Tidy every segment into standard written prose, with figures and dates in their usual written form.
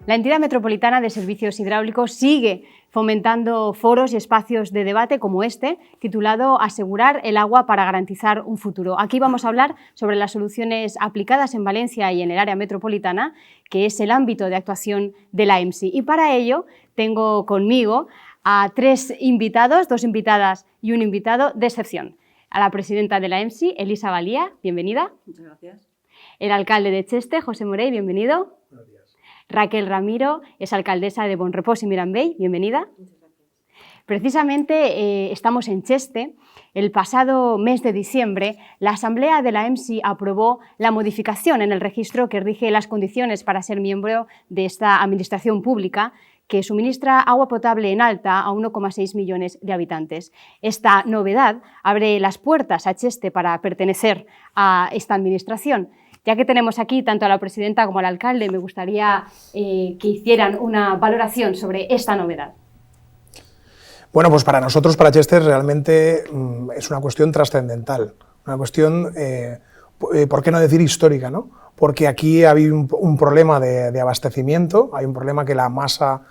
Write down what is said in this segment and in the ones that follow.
La entidad metropolitana de servicios hidráulicos sigue fomentando foros y espacios de debate como este, titulado Asegurar el agua para garantizar un futuro. Aquí vamos a hablar sobre las soluciones aplicadas en Valencia y en el área metropolitana, que es el ámbito de actuación de la EMSI. Y para ello tengo conmigo a 3 invitados, 2 invitadas y un invitado de excepción. A la presidenta de la EMSI, Elisa Valía, bienvenida. Muchas gracias. El alcalde de Cheste, José Morey, bienvenido. Buenos días. Raquel Ramiro es alcaldesa de Bonrepós y Mirambell, bienvenida. Muchas gracias. Precisamente estamos en Cheste. El pasado mes de diciembre, la Asamblea de la EMSI aprobó la modificación en el registro que rige las condiciones para ser miembro de esta administración pública que suministra agua potable en alta a 1,6 millones de habitantes. Esta novedad abre las puertas a Cheste para pertenecer a esta administración. Ya que tenemos aquí tanto a la presidenta como al alcalde, me gustaría que hicieran una valoración sobre esta novedad. Bueno, pues para nosotros, para Cheste, realmente es una cuestión trascendental, una cuestión, ¿por qué no decir histórica, ¿no? Porque aquí ha habido un problema de abastecimiento, hay un problema que la masa,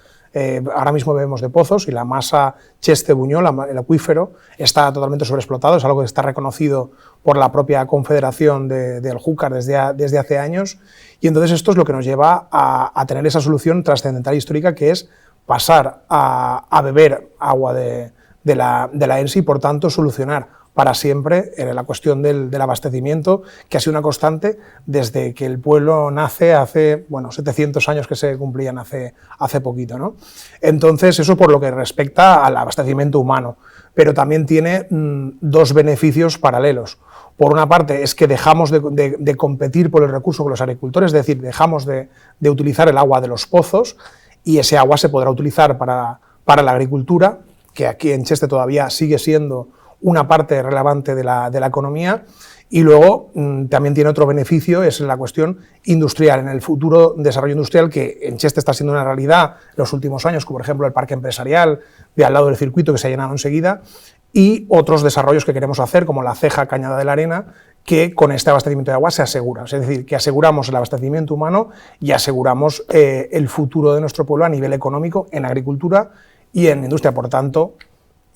ahora mismo bebemos de pozos y la masa Cheste-Buñol, el acuífero, está totalmente sobreexplotado, es algo que está reconocido por la propia Confederación del Júcar desde hace años, y entonces esto es lo que nos lleva a tener esa solución trascendental histórica que es pasar a beber agua de la EMSI y por tanto solucionar para siempre la cuestión del abastecimiento, que ha sido una constante desde que el pueblo nace hace 700 años que se cumplían hace poquito, ¿no? Entonces, eso por lo que respecta al abastecimiento humano, pero también tiene 2 beneficios paralelos. Por una parte, es que dejamos de competir por el recurso con los agricultores, es decir, dejamos de utilizar el agua de los pozos y ese agua se podrá utilizar para la agricultura, que aquí en Cheste todavía sigue siendo una parte relevante de la economía, y luego también tiene otro beneficio, es la cuestión industrial, en el futuro desarrollo industrial que en Cheste está siendo una realidad en los últimos años, como por ejemplo el parque empresarial de al lado del circuito que se ha llenado enseguida, y otros desarrollos que queremos hacer, como la ceja Cañada de la Arena, que con este abastecimiento de agua se asegura, es decir, que aseguramos el abastecimiento humano y aseguramos el futuro de nuestro pueblo a nivel económico, en agricultura y en industria. Por tanto,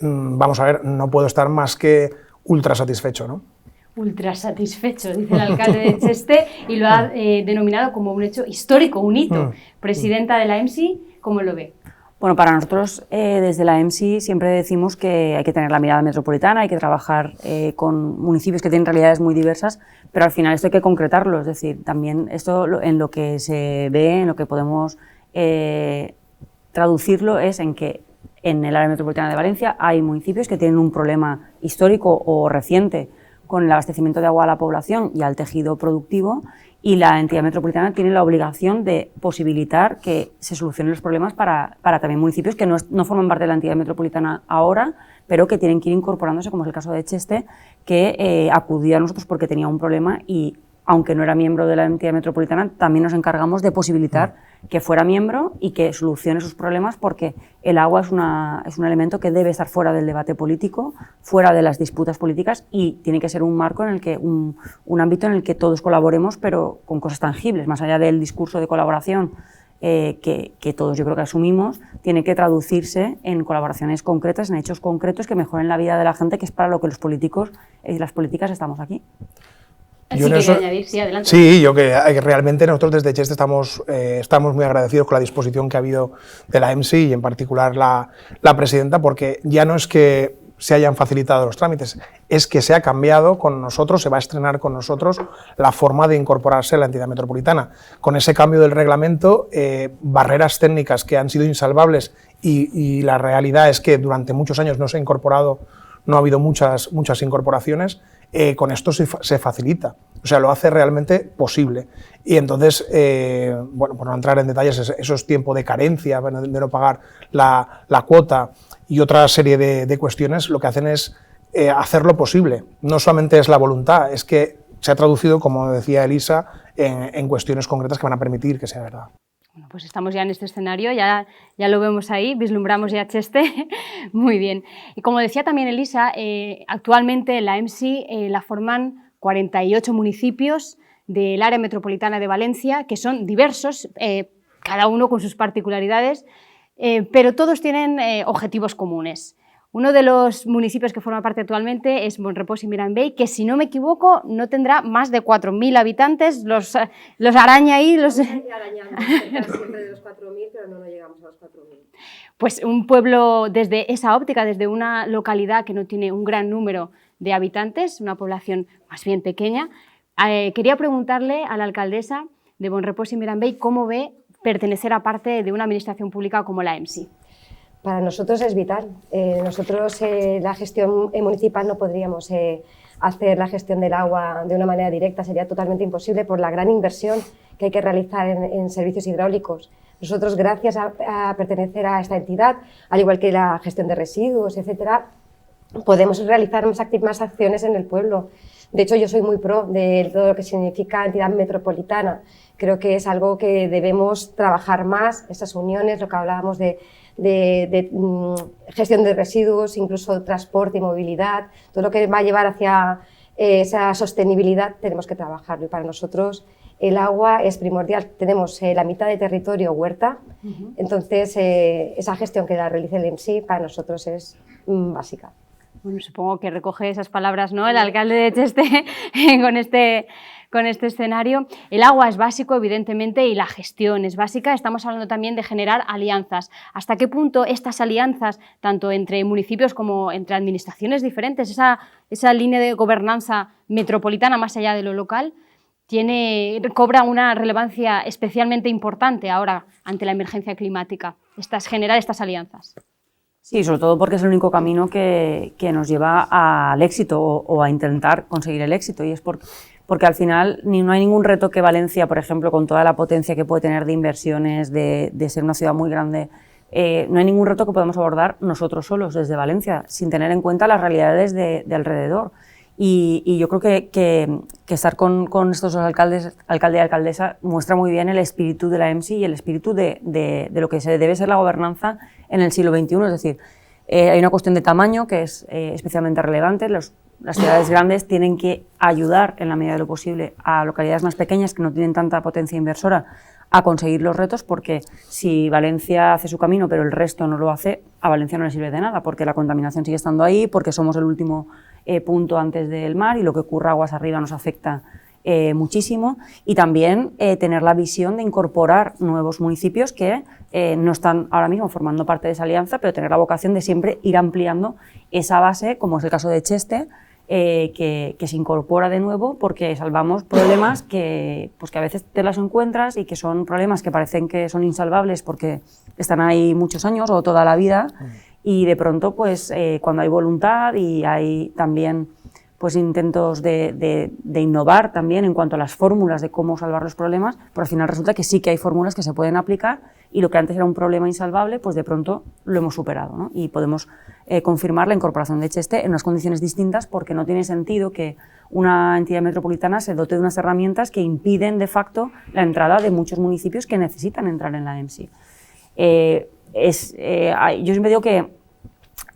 vamos a ver, no puedo estar más que ultra satisfecho, ¿no? Ultra satisfecho, dice el alcalde de Cheste, y lo ha denominado como un hecho histórico, un hito. Presidenta de la EMSI, ¿cómo lo ve? Bueno, para nosotros desde la EMSI siempre decimos que hay que tener la mirada metropolitana, hay que trabajar con municipios que tienen realidades muy diversas, pero al final esto hay que concretarlo, es decir, también esto en lo que se ve, en lo que podemos traducirlo es en que en el área metropolitana de Valencia hay municipios que tienen un problema histórico o reciente con el abastecimiento de agua a la población y al tejido productivo, y la entidad metropolitana tiene la obligación de posibilitar que se solucionen los problemas para también municipios que no forman parte de la entidad metropolitana ahora, pero que tienen que ir incorporándose, como es el caso de Cheste, que acudió a nosotros porque tenía un problema y, aunque no era miembro de la entidad metropolitana, también nos encargamos de posibilitar que fuera miembro y que solucione sus problemas, porque el agua es un elemento que debe estar fuera del debate político, fuera de las disputas políticas, y tiene que ser un marco en el que un ámbito en el que todos colaboremos, pero con cosas tangibles, más allá del discurso de colaboración que todos yo creo que asumimos, tiene que traducirse en colaboraciones concretas, en hechos concretos que mejoren la vida de la gente, que es para lo que los políticos y las políticas estamos aquí. Yo añadir, sí, adelante. Sí, yo que realmente nosotros desde Cheste estamos muy agradecidos con la disposición que ha habido de la EMSI y en particular la presidenta, porque ya no es que se hayan facilitado los trámites, es que se ha cambiado con nosotros, se va a estrenar con nosotros la forma de incorporarse a la entidad metropolitana. Con ese cambio del reglamento, barreras técnicas que han sido insalvables y la realidad es que durante muchos años no se ha incorporado, no ha habido muchas incorporaciones. Con esto se facilita, o sea, lo hace realmente posible. Y entonces, bueno, por no entrar en detalles, esos tiempos de carencia, de no pagar la cuota y otra serie de cuestiones, lo que hacen es hacerlo posible. No solamente es la voluntad, es que se ha traducido, como decía Elisa, en cuestiones concretas que van a permitir que sea verdad. Bueno, pues estamos ya en este escenario, ya lo vemos ahí, vislumbramos ya Cheste. Muy bien. Y como decía también Elisa, actualmente la EMSI la forman 48 municipios del área metropolitana de Valencia, que son diversos, cada uno con sus particularidades, pero todos tienen objetivos comunes. Uno de los municipios que forma parte actualmente es Bonrepòs y Mirambell, que si no me equivoco no tendrá más de 4.000 habitantes, los araña ahí. Arañando, siempre de los 4.000, pero no llegamos a los 4.000. Pues un pueblo desde esa óptica, desde una localidad que no tiene un gran número de habitantes, una población más bien pequeña. Quería preguntarle a la alcaldesa de Bonrepòs y Mirambell cómo ve pertenecer a parte de una administración pública como la EMSI. Para nosotros es vital. Nosotros la gestión municipal no podríamos hacer la gestión del agua de una manera directa, sería totalmente imposible por la gran inversión que hay que realizar en servicios hidráulicos. Nosotros, gracias a pertenecer a esta entidad, al igual que la gestión de residuos, etcétera, podemos realizar más acciones en el pueblo. De hecho, yo soy muy pro de todo lo que significa entidad metropolitana. Creo que es algo que debemos trabajar más, esas uniones, lo que hablábamos de gestión de residuos, incluso transporte y movilidad, todo lo que va a llevar hacia esa sostenibilidad tenemos que trabajarlo. Y para nosotros el agua es primordial. Tenemos la mitad de territorio huerta, entonces esa gestión que la realice el EMSI para nosotros es básica. Bueno, supongo que recoge esas palabras, ¿no?, el alcalde de Cheste con este escenario. El agua es básico, evidentemente, y la gestión es básica. Estamos hablando también de generar alianzas. ¿Hasta qué punto estas alianzas, tanto entre municipios como entre administraciones diferentes, esa línea de gobernanza metropolitana más allá de lo local, cobra una relevancia especialmente importante ahora ante la emergencia climática, generar estas alianzas? Sí, sobre todo porque es el único camino que nos lleva al éxito o a intentar conseguir el éxito, y es porque al final no hay ningún reto que Valencia, por ejemplo, con toda la potencia que puede tener de inversiones, de ser una ciudad muy grande, no hay ningún reto que podamos abordar nosotros solos desde Valencia, sin tener en cuenta las realidades de alrededor. Y yo creo que estar con estos alcalde y alcaldesa muestra muy bien el espíritu de la EMSI y el espíritu de lo que debe ser la gobernanza en el siglo XXI. Es decir, hay una cuestión de tamaño que es especialmente relevante. Las ciudades grandes tienen que ayudar en la medida de lo posible a localidades más pequeñas que no tienen tanta potencia inversora a conseguir los retos, porque si Valencia hace su camino pero el resto no lo hace, a Valencia no le sirve de nada, porque la contaminación sigue estando ahí, porque somos el último punto antes del mar y lo que ocurra aguas arriba nos afecta muchísimo, y también tener la visión de incorporar nuevos municipios que no están ahora mismo formando parte de esa alianza, pero tener la vocación de siempre ir ampliando esa base, como es el caso de Cheste, que se incorpora de nuevo porque salvamos problemas que a veces te las encuentras y que son problemas que parecen que son insalvables porque están ahí muchos años o toda la vida, y de pronto pues cuando hay voluntad y hay también pues intentos de innovar también en cuanto a las fórmulas de cómo salvar los problemas, pero al final resulta que sí que hay fórmulas que se pueden aplicar, y lo que antes era un problema insalvable, pues de pronto lo hemos superado, ¿no? Y podemos confirmar la incorporación de Cheste en unas condiciones distintas, porque no tiene sentido que una entidad metropolitana se dote de unas herramientas que impiden de facto la entrada de muchos municipios que necesitan entrar en la EMSI. Yo siempre digo que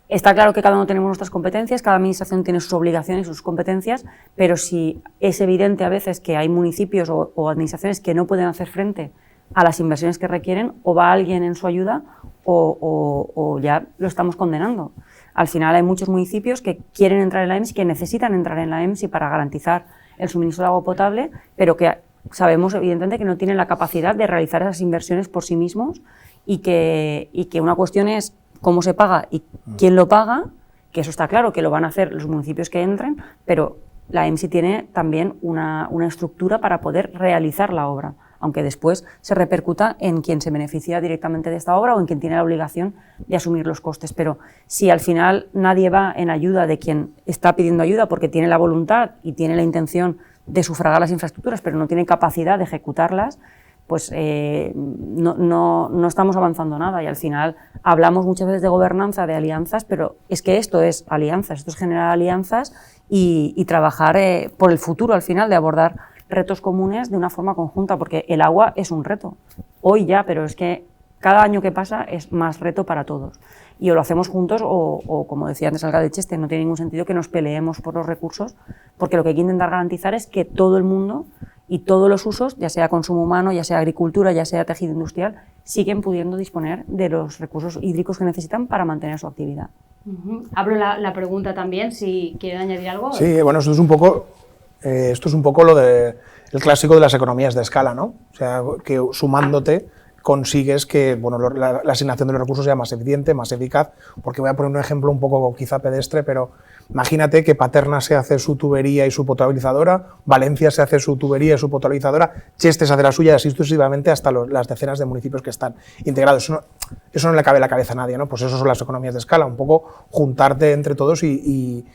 está claro que cada uno tenemos nuestras competencias, cada administración tiene sus obligaciones y sus competencias, pero si es evidente a veces que hay municipios o administraciones que no pueden hacer frente a las inversiones que requieren, o va alguien en su ayuda o ya lo estamos condenando. Al final hay muchos municipios que quieren entrar en la EMSI, que necesitan entrar en la EMSI para garantizar el suministro de agua potable, pero que sabemos evidentemente que no tienen la capacidad de realizar esas inversiones por sí mismos, y que una cuestión es cómo se paga y quién lo paga, que eso está claro, que lo van a hacer los municipios que entren, pero la EMSI tiene también una estructura para poder realizar la obra, aunque después se repercuta en quien se beneficia directamente de esta obra o en quien tiene la obligación de asumir los costes. Pero si al final nadie va en ayuda de quien está pidiendo ayuda porque tiene la voluntad y tiene la intención de sufragar las infraestructuras, pero no tiene capacidad de ejecutarlas, pues no estamos avanzando nada, y al final hablamos muchas veces de gobernanza, de alianzas, pero es que esto es alianzas, esto es generar alianzas y trabajar por el futuro al final, de abordar retos comunes de una forma conjunta, porque el agua es un reto, hoy ya, pero es que cada año que pasa es más reto para todos, y o lo hacemos juntos o como decía antes el alcalde de Cheste, no tiene ningún sentido que nos peleemos por los recursos, porque lo que hay que intentar garantizar es que todo el mundo y todos los usos, ya sea consumo humano, ya sea agricultura, ya sea tejido industrial, siguen pudiendo disponer de los recursos hídricos que necesitan para mantener su actividad. Abro la pregunta también, si quieren añadir algo. Sí, bueno, esto es un poco lo de el clásico de las economías de escala, ¿no? O sea, que sumándote consigues que bueno, la asignación de los recursos sea más eficiente, más eficaz, porque voy a poner un ejemplo un poco quizá pedestre, pero imagínate que Paterna se hace su tubería y su potabilizadora, Valencia se hace su tubería y su potabilizadora, Cheste se hace la suya y así sucesivamente hasta las decenas de municipios que están integrados. Eso no le cabe en la cabeza a nadie, ¿no? Pues eso son las economías de escala, un poco juntarte entre todos y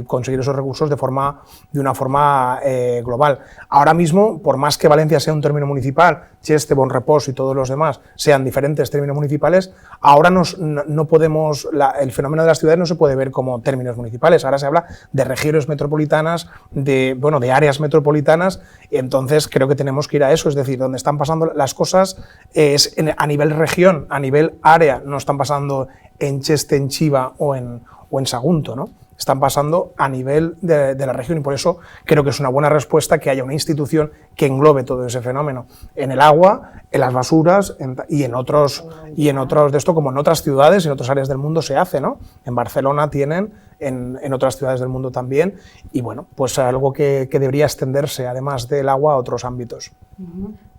conseguir esos recursos de una forma global. Ahora mismo, por más que Valencia sea un término municipal, Cheste, Bonrepòs y todos los demás sean diferentes términos municipales, ahora no podemos, el fenómeno de las ciudades no se puede ver como términos municipales, ahora se habla de regiones metropolitanas, de áreas metropolitanas, y entonces creo que tenemos que ir a eso, es decir, donde están pasando las cosas es a nivel región, a nivel área, no están pasando en Cheste, en Chiva o en Sagunto, ¿no? Están pasando a nivel de la región y por eso creo que es una buena respuesta que haya una institución que englobe todo ese fenómeno en el agua, en las basuras y en otros de esto, como en otras ciudades, en otras áreas del mundo se hace, ¿no? En Barcelona tienen, en otras ciudades del mundo también, y bueno, pues algo que debería extenderse además del agua a otros ámbitos.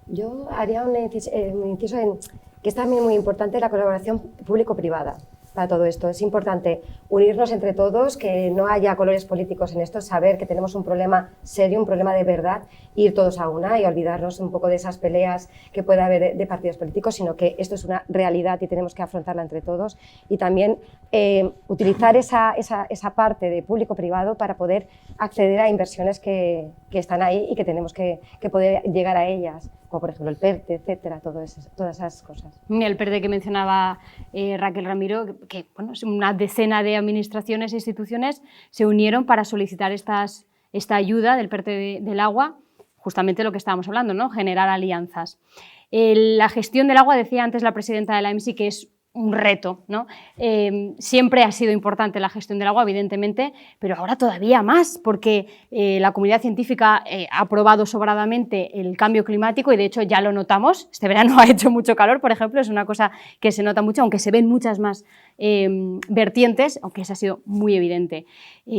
Yo haría un inciso en que es también muy importante la colaboración público-privada para todo esto. Es importante unirnos entre todos, que no haya colores políticos en esto, saber que tenemos un problema serio, un problema de verdad, ir todos a una y olvidarnos un poco de esas peleas que puede haber de partidos políticos, sino que esto es una realidad y tenemos que afrontarla entre todos. Y también utilizar esa parte de público-privado para poder acceder a inversiones que están ahí y que tenemos que poder llegar a ellas, como por ejemplo el PERTE, etcétera, todas esas cosas. El PERTE que mencionaba Raquel Ramiro, que bueno, una decena de administraciones e instituciones se unieron para solicitar esta ayuda del PERTE del agua, justamente lo que estábamos hablando, ¿no? Generar alianzas. La gestión del agua, decía antes la presidenta de la EMSI, que es un reto, ¿no? Siempre ha sido importante la gestión del agua, evidentemente, pero ahora todavía más, porque la comunidad científica ha aprobado sobradamente el cambio climático y de hecho ya lo notamos. Este verano ha hecho mucho calor, por ejemplo, es una cosa que se nota mucho, aunque se ven muchas más vertientes, aunque esa ha sido muy evidente.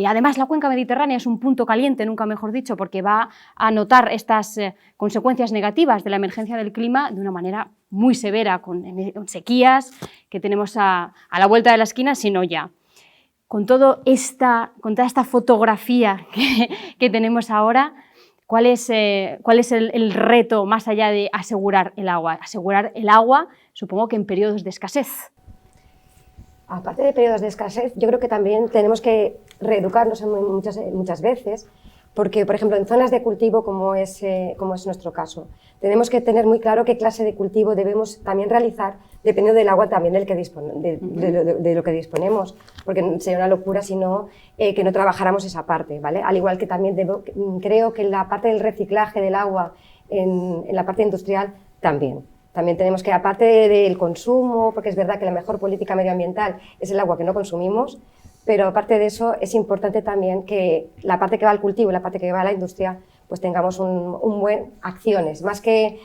Además, la cuenca mediterránea es un punto caliente, nunca mejor dicho, porque va a notar estas consecuencias negativas de la emergencia del clima de una manera muy severa, con sequías que tenemos a la vuelta de la esquina, sino ya. Con toda esta fotografía que tenemos ahora, ¿cuál es el reto más allá de asegurar el agua? Asegurar el agua, supongo que en periodos de escasez. Aparte de periodos de escasez, yo creo que también tenemos que reeducarnos muchas veces, porque, por ejemplo, en zonas de cultivo, como es nuestro caso, tenemos que tener muy claro qué clase de cultivo debemos también realizar, dependiendo del agua también de lo que disponemos, porque sería una locura si no, que no trabajáramos esa parte, ¿vale? Al igual que también creo que en la parte del reciclaje del agua, en la parte industrial, también tenemos que, aparte del consumo, porque es verdad que la mejor política medioambiental es el agua que no consumimos, pero aparte de eso es importante también que la parte que va al cultivo y la parte que va a la industria pues tengamos un buen acciones, más que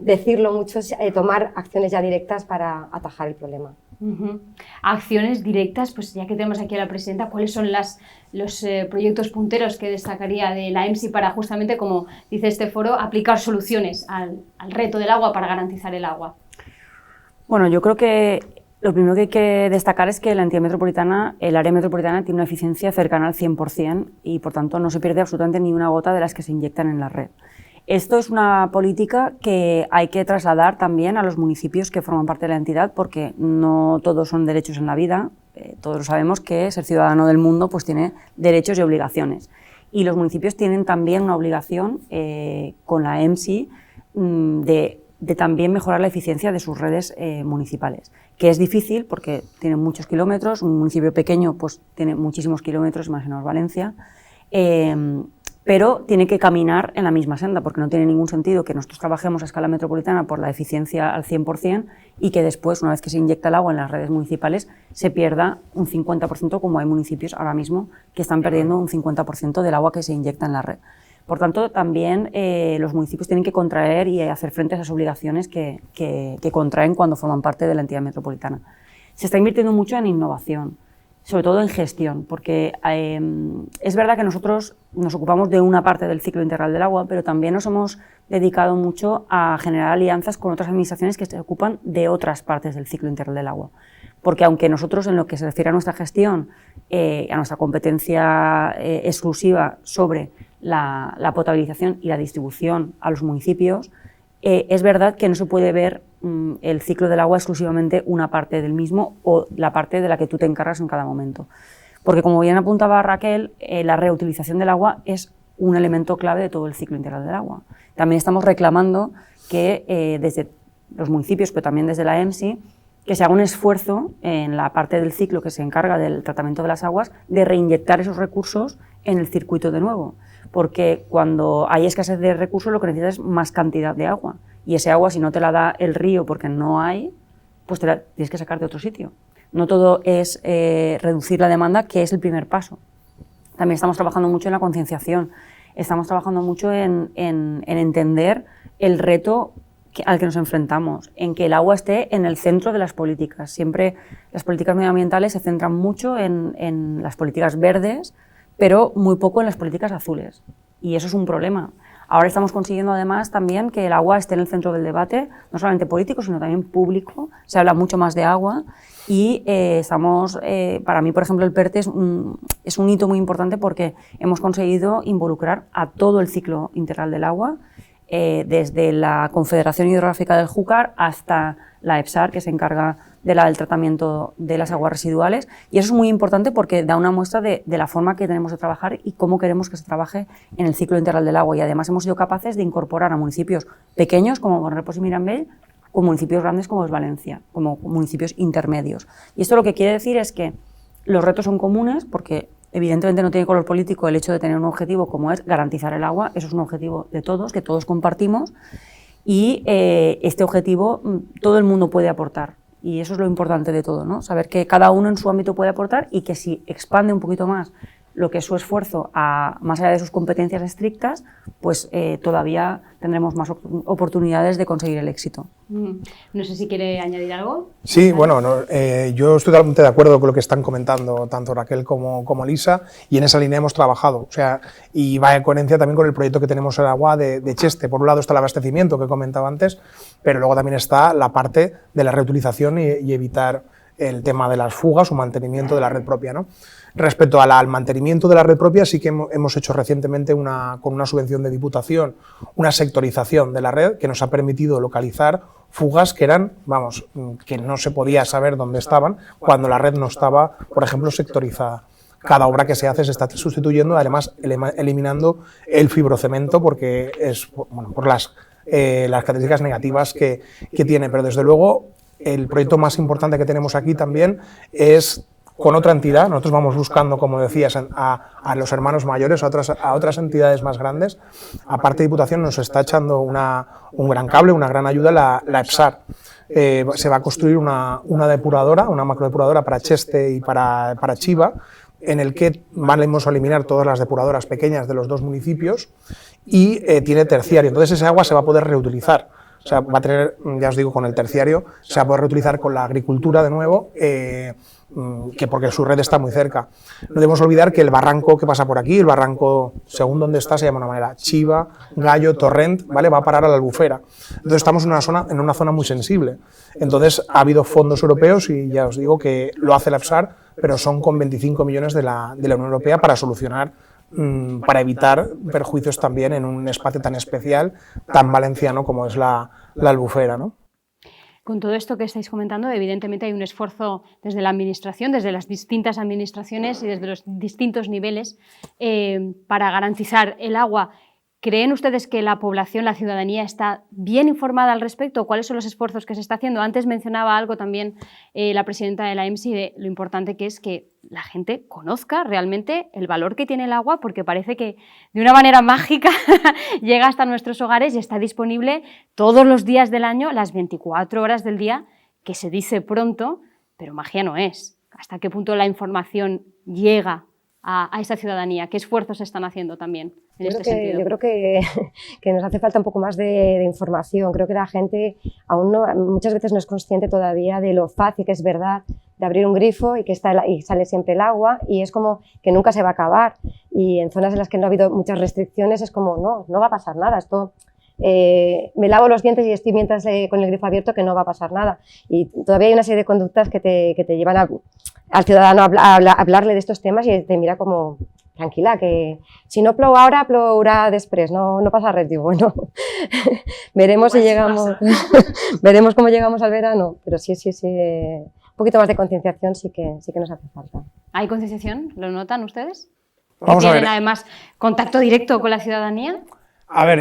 decirlo mucho, tomar acciones ya directas para atajar el problema. Acciones directas, pues ya que tenemos aquí a la presidenta, ¿cuáles son los proyectos punteros que destacaría de la EMSI para justamente, como dice este foro, aplicar soluciones al reto del agua para garantizar el agua? Bueno, yo creo que lo primero que hay que destacar es que la entidad metropolitana, el área metropolitana, tiene una eficiencia cercana al 100% y, por tanto, no se pierde absolutamente ni una gota de las que se inyectan en la red. Esto es una política que hay que trasladar también a los municipios que forman parte de la entidad, porque no todos son derechos en la vida. Todos sabemos que ser ciudadano del mundo pues tiene derechos y obligaciones. Y los municipios tienen también una obligación con la EMSI de también mejorar la eficiencia de sus redes municipales, que es difícil porque tienen muchos kilómetros, un municipio pequeño pues tiene muchísimos kilómetros, imaginaos Valencia, pero tiene que caminar en la misma senda, porque no tiene ningún sentido que nosotros trabajemos a escala metropolitana por la eficiencia al 100% y que después, una vez que se inyecta el agua en las redes municipales, se pierda un 50%, como hay municipios ahora mismo que están perdiendo un 50% del agua que se inyecta en la red. Por tanto, también los municipios tienen que contraer y hacer frente a esas obligaciones que contraen cuando forman parte de la entidad metropolitana. Se está invirtiendo mucho en innovación, sobre todo en gestión, porque es verdad que nosotros nos ocupamos de una parte del ciclo integral del agua, pero también nos hemos dedicado mucho a generar alianzas con otras administraciones que se ocupan de otras partes del ciclo integral del agua. Porque aunque nosotros, en lo que se refiere a nuestra gestión, a nuestra competencia exclusiva sobre la potabilización y la distribución a los municipios, es verdad que no se puede ver el ciclo del agua exclusivamente una parte del mismo o la parte de la que tú te encargas en cada momento. Porque, como bien apuntaba Raquel, la reutilización del agua es un elemento clave de todo el ciclo integral del agua. También estamos reclamando que desde los municipios, pero también desde la EMSI, que se haga un esfuerzo en la parte del ciclo que se encarga del tratamiento de las aguas, de reinyectar esos recursos en el circuito de nuevo. Porque cuando hay escasez de recursos, lo que necesitas es más cantidad de agua. Y ese agua, si no te la da el río porque no hay, pues te la tienes que sacar de otro sitio. No todo es reducir la demanda, que es el primer paso. También estamos trabajando mucho en la concienciación. Estamos trabajando mucho en entender el reto al que nos enfrentamos, en que el agua esté en el centro de las políticas. Siempre las políticas medioambientales se centran mucho en las políticas verdes, pero muy poco en las políticas azules. Y eso es un problema. Ahora estamos consiguiendo además también que el agua esté en el centro del debate, no solamente político, sino también público. Se habla mucho más de agua y para mí, por ejemplo, el PERTE es un hito muy importante porque hemos conseguido involucrar a todo el ciclo integral del agua, desde la Confederación Hidrográfica del Júcar hasta la EPSAR, que se encarga del tratamiento de las aguas residuales, y eso es muy importante porque da una muestra de la forma que tenemos de trabajar y cómo queremos que se trabaje en el ciclo integral del agua, y además hemos sido capaces de incorporar a municipios pequeños como Bonrepòs y Mirambell, con municipios grandes como es Valencia, como municipios intermedios. Y esto lo que quiere decir es que los retos son comunes porque evidentemente no tiene color político el hecho de tener un objetivo como es garantizar el agua. Eso es un objetivo de todos, que todos compartimos, y este objetivo todo el mundo puede aportar, y eso es lo importante de todo, ¿no? Saber que cada uno en su ámbito puede aportar y que si expande un poquito más lo que es su esfuerzo más allá de sus competencias estrictas, pues todavía tendremos más oportunidades de conseguir el éxito. No sé si quiere añadir algo. Sí, bueno, yo estoy totalmente de acuerdo con lo que están comentando tanto Raquel como Lisa, y en esa línea hemos trabajado. O sea, y va en coherencia también con el proyecto que tenemos en agua de Cheste. Por un lado está el abastecimiento que comentaba antes, pero luego también está la parte de la reutilización y evitar el tema de las fugas o mantenimiento de la red propia, ¿no? Respecto al mantenimiento de la red propia, sí que hemos hecho recientemente con una subvención de Diputación una sectorización de la red que nos ha permitido localizar fugas que eran, que no se podía saber dónde estaban cuando la red no estaba, por ejemplo, sectorizada. Cada obra que se hace se está sustituyendo, además eliminando el fibrocemento porque es, por las características negativas que tiene, pero desde luego el proyecto más importante que tenemos aquí también es con otra entidad. Nosotros vamos buscando, como decías, a los hermanos mayores, a otras entidades más grandes. Aparte, Diputación nos está echando un gran cable, una gran ayuda, la EPSAR. Se va a construir una depuradora, una macrodepuradora para Cheste y para Chiva, en el que vamos a eliminar todas las depuradoras pequeñas de los dos municipios, y tiene terciario. Entonces ese agua se va a poder reutilizar. O sea, va a tener, ya os digo, con el terciario, se va a poder reutilizar con la agricultura de nuevo, porque su red está muy cerca. No debemos olvidar que el barranco que pasa por aquí, el barranco, según donde está, se llama de una manera, Chiva, Gallo, Torrent, ¿vale? Va a parar a la Albufera. Entonces estamos en una zona muy sensible. Entonces ha habido fondos europeos, y ya os digo que lo hace la EPSAR, pero son con 25 millones de la Unión Europea para solucionar, para evitar perjuicios también en un espacio tan especial, tan valenciano como es la Albufera, ¿no? Con todo esto que estáis comentando, evidentemente hay un esfuerzo desde la Administración, desde las distintas administraciones y desde los distintos niveles para garantizar el agua. ¿Creen ustedes que la población, la ciudadanía, está bien informada al respecto? ¿Cuáles son los esfuerzos que se está haciendo? Antes mencionaba algo también la presidenta de la EMSI de lo importante que es que la gente conozca realmente el valor que tiene el agua, porque parece que de una manera mágica llega hasta nuestros hogares y está disponible todos los días del año, las 24 horas del día, que se dice pronto, pero magia no es. ¿Hasta qué punto la información llega a esa ciudadanía? ¿Qué esfuerzos se están haciendo también en este sentido? Yo creo que nos hace falta un poco más de información. Creo que la gente aún muchas veces no es consciente todavía de lo fácil que es, verdad, de abrir un grifo y sale siempre el agua, y es como que nunca se va a acabar. Y en zonas en las que no ha habido muchas restricciones es como, no va a pasar nada. Esto, me lavo los dientes y estoy mientras con el grifo abierto, que no va a pasar nada. Y todavía hay una serie de conductas que te llevan al ciudadano a hablarle de estos temas, y te mira como, tranquila, que si no plou ara, plourà després, no pasa res. Digo, bueno, veremos si llegamos, veremos cómo llegamos al verano, pero sí, un poquito más de concienciación sí que nos hace falta. ¿Hay concienciación? ¿Lo notan ustedes? Vamos a ver. ¿Tienen además contacto directo con la ciudadanía? A ver,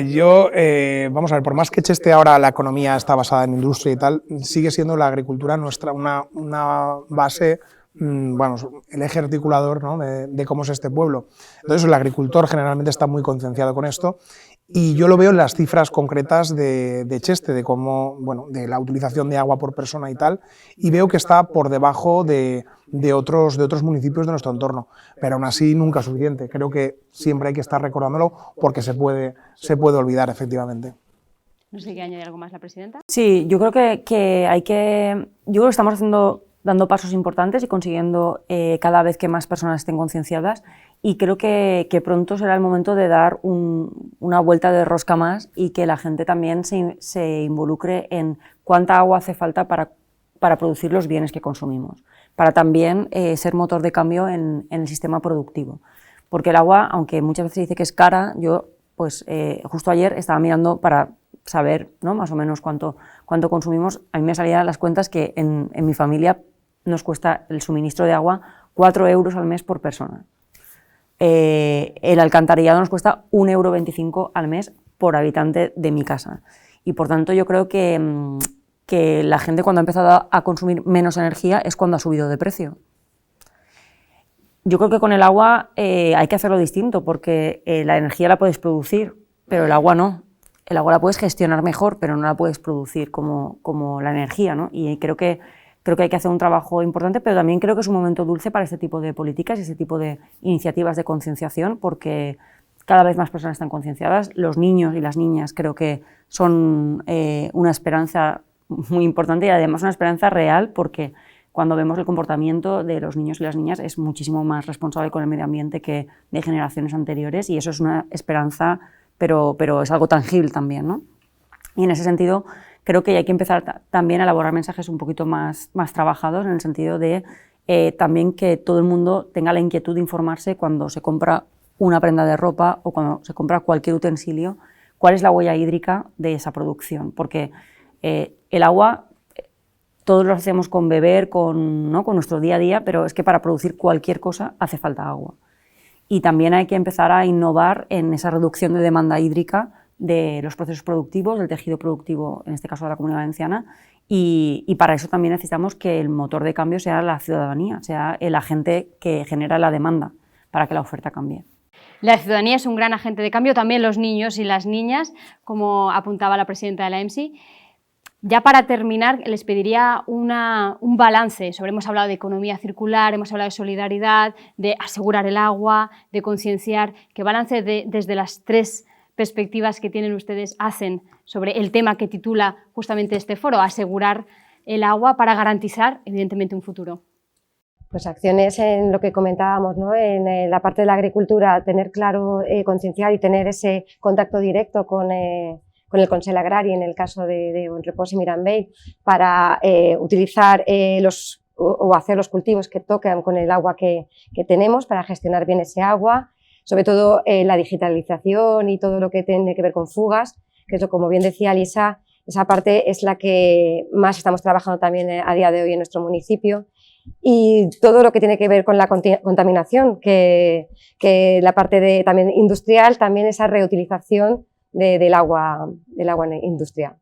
vamos a ver, por más que Cheste ahora la economía está basada en industria y tal, sigue siendo la agricultura nuestra una base, bueno, el eje articulador, ¿no?, de cómo es este pueblo. Entonces el agricultor generalmente está muy concienciado con esto, y yo lo veo en las cifras concretas de Cheste, de cómo, bueno, de la utilización de agua por persona y tal, y veo que está por debajo de otros municipios de nuestro entorno, pero aún así nunca es suficiente. Creo que siempre hay que estar recordándolo, porque se puede olvidar, efectivamente. No sé si quiere añadir algo más la presidenta. Sí, yo creo que yo creo que estamos dando pasos importantes y consiguiendo cada vez que más personas estén concienciadas, y creo que pronto será el momento de dar una vuelta de rosca más, y que la gente también se involucre en cuánta agua hace falta para producir los bienes que consumimos, para también ser motor de cambio en el sistema productivo. Porque el agua, aunque muchas veces se dice que es cara, yo pues justo ayer estaba mirando para saber, ¿no?, más o menos cuánto consumimos. A mí me salían las cuentas que en mi familia nos cuesta el suministro de agua 4 euros al mes por persona. El alcantarillado nos cuesta 1,25 € al mes por habitante de mi casa. Y por tanto yo creo que la gente, cuando ha empezado a consumir menos energía, es cuando ha subido de precio. Yo creo que con el agua hay que hacerlo distinto, porque la energía la puedes producir, pero el agua no. El agua la puedes gestionar mejor, pero no la puedes producir como la energía, ¿no? Y creo que hay que hacer un trabajo importante, pero también creo que es un momento dulce para este tipo de políticas y este tipo de iniciativas de concienciación, porque cada vez más personas están concienciadas. Los niños y las niñas creo que son una esperanza muy importante, y además una esperanza real, porque cuando vemos el comportamiento de los niños y las niñas es muchísimo más responsable con el medio ambiente que de generaciones anteriores, y eso es una esperanza, pero es algo tangible también, ¿no? Y en ese sentido creo que hay que empezar también a elaborar mensajes un poquito más trabajados, en el sentido de también que todo el mundo tenga la inquietud de informarse cuando se compra una prenda de ropa o cuando se compra cualquier utensilio, cuál es la huella hídrica de esa producción, porque el agua todos lo hacemos con beber, ¿no?, con nuestro día a día, pero es que para producir cualquier cosa hace falta agua. Y también hay que empezar a innovar en esa reducción de demanda hídrica de los procesos productivos, del tejido productivo, en este caso de la Comunidad Valenciana, y para eso también necesitamos que el motor de cambio sea la ciudadanía, sea el agente que genera la demanda para que la oferta cambie. La ciudadanía es un gran agente de cambio, también los niños y las niñas, como apuntaba la presidenta de la EMSI. Ya para terminar, les pediría un balance hemos hablado de economía circular, hemos hablado de solidaridad, de asegurar el agua, de concienciar. ¿Qué balance desde las 3 perspectivas que tienen ustedes hacen sobre el tema que titula justamente este foro, asegurar el agua para garantizar, evidentemente, un futuro? Pues acciones en lo que comentábamos, ¿no?, en la parte de la agricultura, tener claro, concienciar y tener ese contacto directo con el Consell Agrari, en el caso de Bonrepòs y Mirambell, para utilizar o hacer los cultivos que tocan con el agua que tenemos, para gestionar bien ese agua, sobre todo la digitalización y todo lo que tiene que ver con fugas, que eso, como bien decía Lisa, esa parte es la que más estamos trabajando también a día de hoy en nuestro municipio, y todo lo que tiene que ver con la contaminación, que la parte también industrial, también esa reutilización del agua industrial.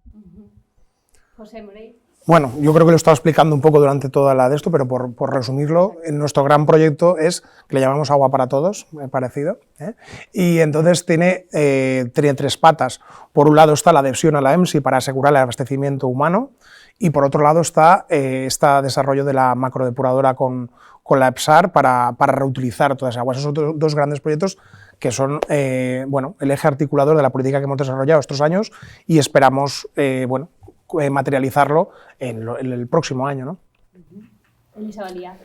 José Morell. Bueno, yo creo que lo he estado explicando un poco durante toda la de esto, pero por resumirlo, nuestro gran proyecto es, que le llamamos Agua para Todos, parecido, y entonces tiene 3 patas. Por un lado está la adhesión a la EMSI para asegurar el abastecimiento humano, y por otro lado está este desarrollo de la macrodepuradora con con la EPSAR para reutilizar todas esas aguas. Esos son dos grandes proyectos que son bueno, el eje articulador de la política que hemos desarrollado estos años y esperamos bueno, materializarlo en el próximo año, ¿no? Elisa Valía.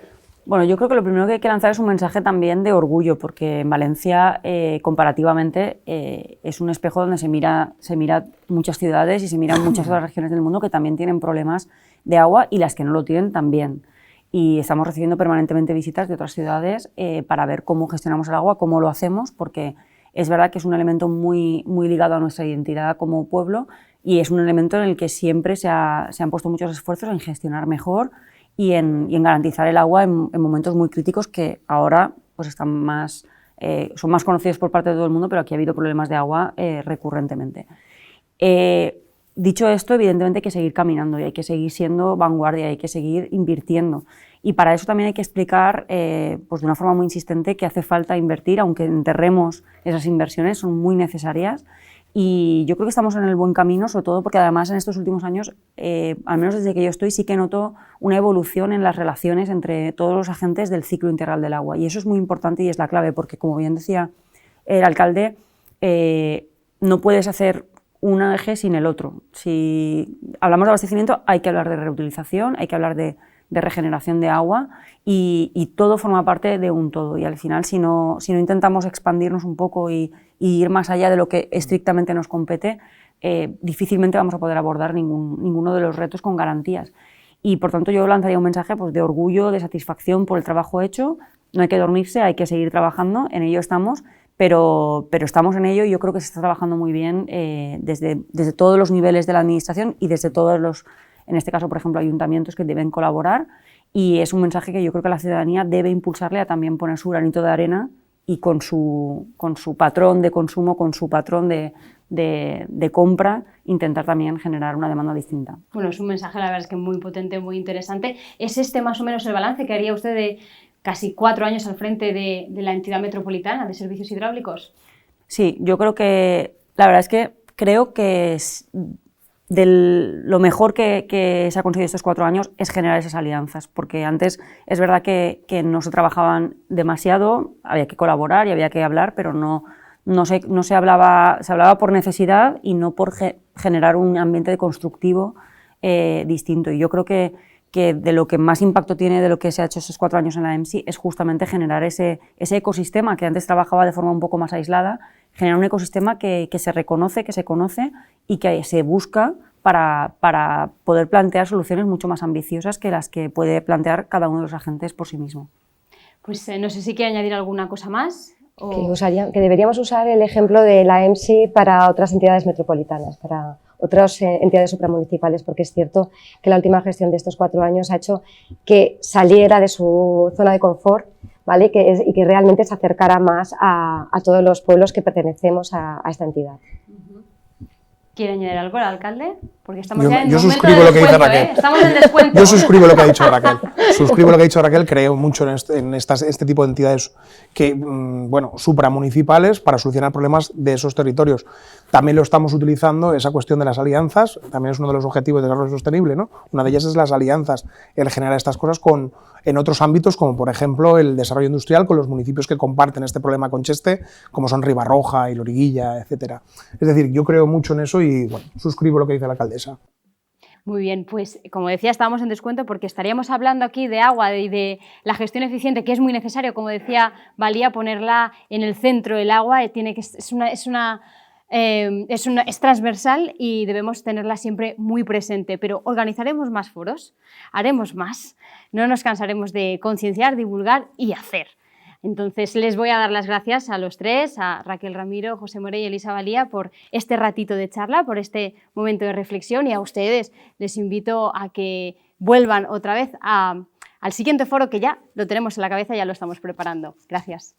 Bueno, yo creo que lo primero que hay que lanzar es un mensaje también de orgullo, porque en Valencia, comparativamente, es un espejo donde se mira muchas ciudades y se miran muchas otras regiones del mundo que también tienen problemas de agua y las que no lo tienen también. Y estamos recibiendo permanentemente visitas de otras ciudades para ver cómo gestionamos el agua, cómo lo hacemos, porque es verdad que es un elemento muy ligado a nuestra identidad como pueblo y es un elemento en el que siempre se han puesto muchos esfuerzos en gestionar mejor y en garantizar el agua en momentos muy críticos que ahora pues están son más conocidos por parte de todo el mundo, pero aquí ha habido problemas de agua recurrentemente. Dicho esto, evidentemente hay que seguir caminando y hay que seguir siendo vanguardia, hay que seguir invirtiendo. Y para eso también hay que explicar pues de una forma muy insistente que hace falta invertir, aunque enterremos esas inversiones, son muy necesarias. Y yo creo que estamos en el buen camino, sobre todo porque además en estos últimos años, al menos desde que yo estoy, sí que noto una evolución en las relaciones entre todos los agentes del ciclo integral del agua. Y eso es muy importante y es la clave, porque como bien decía el alcalde, no puedes hacer un eje sin el otro. Si hablamos de abastecimiento, hay que hablar de reutilización, hay que hablar de regeneración de agua y todo forma parte de un todo. Y al final, si no intentamos expandirnos un poco y ir más allá de lo que estrictamente nos compete, difícilmente vamos a poder abordar ninguno de los retos con garantías. Y por tanto yo lanzaría un mensaje pues, de orgullo, de satisfacción por el trabajo hecho. No hay que dormirse, hay que seguir trabajando, en ello estamos, pero estamos en ello y yo creo que se está trabajando muy bien desde todos los niveles de la administración y desde todos los, en este caso, por ejemplo, ayuntamientos que deben colaborar, y es un mensaje que yo creo que la ciudadanía debe impulsarle a también poner su granito de arena y con su patrón de consumo, con su patrón de compra, intentar también generar una demanda distinta. Bueno, es un mensaje, la verdad es que muy potente, muy interesante. ¿Es este más o menos el balance que haría usted de casi 4 años al frente de la entidad metropolitana de servicios hidráulicos? Sí, yo creo que, la verdad es que creo que lo mejor que se ha conseguido estos 4 años es generar esas alianzas, porque antes es verdad que no se trabajaban demasiado, había que colaborar y había que hablar, pero no se hablaba por necesidad y no por generar un ambiente constructivo distinto. Y yo creo que de lo que más impacto tiene de lo que se ha hecho estos 4 años en la EMSI es justamente generar ese ecosistema que antes trabajaba de forma un poco más aislada, generar un ecosistema que se reconoce, que se conoce y que se busca para poder plantear soluciones mucho más ambiciosas que las que puede plantear cada uno de los agentes por sí mismo. Pues no sé si quiere añadir alguna cosa más. Que deberíamos usar el ejemplo de la EMSI para otras entidades metropolitanas, para otras entidades supramunicipales, porque es cierto que la última gestión de estos 4 años ha hecho que saliera de su zona de confort, ¿vale? Y que realmente se acercara más a todos los pueblos que pertenecemos a esta entidad. ¿Quiere añadir algo el alcalde? Porque estamos yo ya en suscribo momento de lo que dice descuento, Raquel. Estamos en descuento. Yo suscribo lo que ha dicho Raquel. Suscribo lo que ha dicho Raquel, creo mucho en este tipo de entidades que, bueno, supramunicipales para solucionar problemas de esos territorios. También lo estamos utilizando, esa cuestión de las alianzas, también es uno de los objetivos de desarrollo sostenible, ¿no? Una de ellas es las alianzas, el generar estas cosas en otros ámbitos, como por ejemplo el desarrollo industrial con los municipios que comparten este problema con Cheste, como son Ribarroja y Loriguilla, etcétera. Es decir, yo creo mucho en eso y, bueno, suscribo lo que dice la alcaldesa. Muy bien, pues como decía, estábamos en descuento porque estaríamos hablando aquí de agua y de la gestión eficiente, que es muy necesario, como decía Valía, ponerla en el centro. El agua es transversal y debemos tenerla siempre muy presente, pero organizaremos más foros, haremos más, no nos cansaremos de concienciar, divulgar y hacer. Entonces les voy a dar las gracias a los 3, a Raquel Ramiro, José Morey y Elisa Valía, por este ratito de charla, por este momento de reflexión, y a ustedes les invito a que vuelvan otra vez al siguiente foro, que ya lo tenemos en la cabeza, ya lo estamos preparando. Gracias.